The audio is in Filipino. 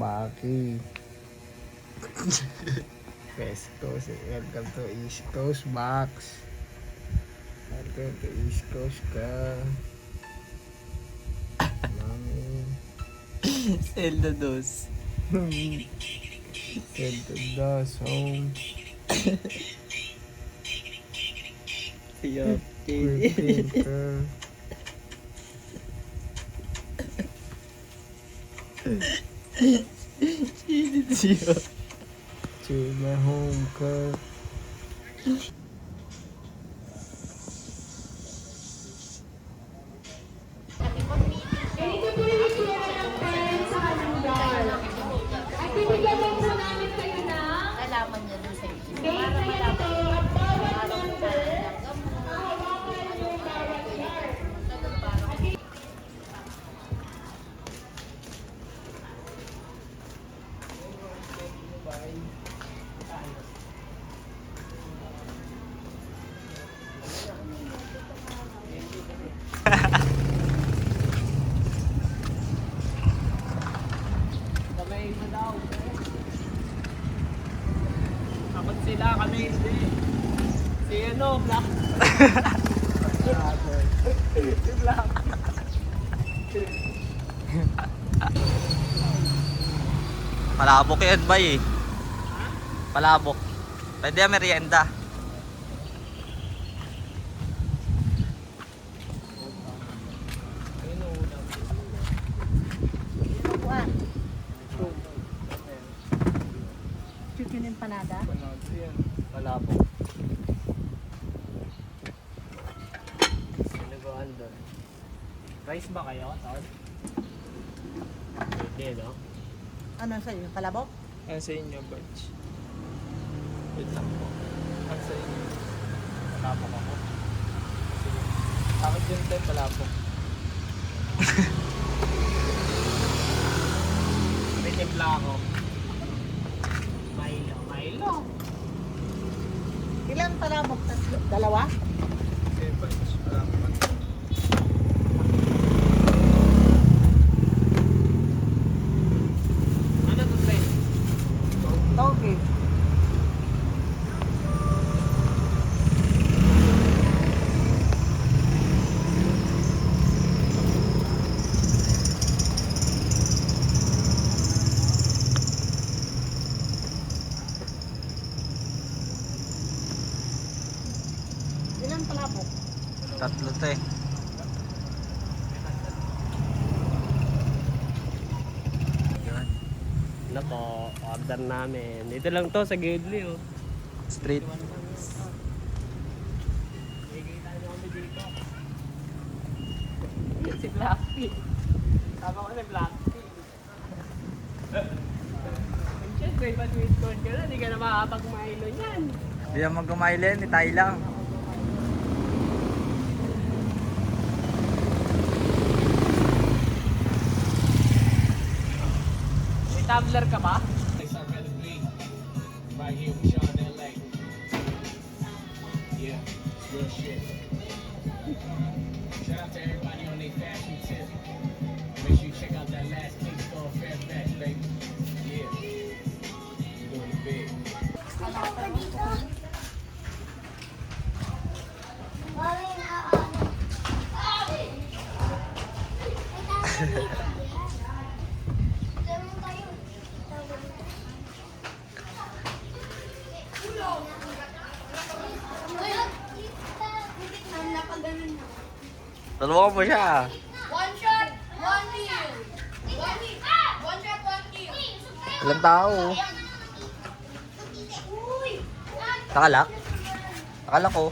Baki. West Coast. Welcome to East Coast, Max. Welcome to East Coast ka. Mami. Zelda 2. Zelda 2 home. Yup. Prepare ka. Siya. To my home ka. Ganito po yung itsura ng parents sa kalendar. At binigyan lang po namin kayo ng Alaman niya dun sa iyo. date na ganito at bawat number, hahawakan yung bawat chart. Kamay mo daw. Takot sila, kami hindi. Si ano, Black. Si Black. Palabok yan ba eh? Palabok. Pwede yan merienda. Chicken empanada. Palabok. Sinuguan doon. Rice ba kayo, Todd? Pwede, no? Ano sa'yo? Palabok? Ano sa inyo, Batch? Wait lang po. Ano sa inyo? Palabok ako. Bakit yun tayo palapok? May timpla ako. Milo. Milo. Ilan palabok? Tatlo? Dalawa? Okay, Batch. Palapok. Ano to, Fred? Toge. Ilan palabok? Tatlo to eh. Yun. Ano po, order namin. Dito lang to sa Gidley, oh. Street. Nakikita niyo kami dito. Si Blackpink. Tama ko si Blackpink. Siyempre, pa-sweet corn ka na. Hindi ka na makapag-Milo niyan. Hindi yan mag-umailen, ni tayo lang. May tumbler ka ba? Right here with Sean LA. Yeah, real shit. Shout out to everybody on their fashion tip. Make sure you check out that last King Store Fairfax, baby. Yeah. Doing it big. Tulungan mo siya. One shot, one meal. One shot, one meal. Ilang tao? Nakalak? Akala ko.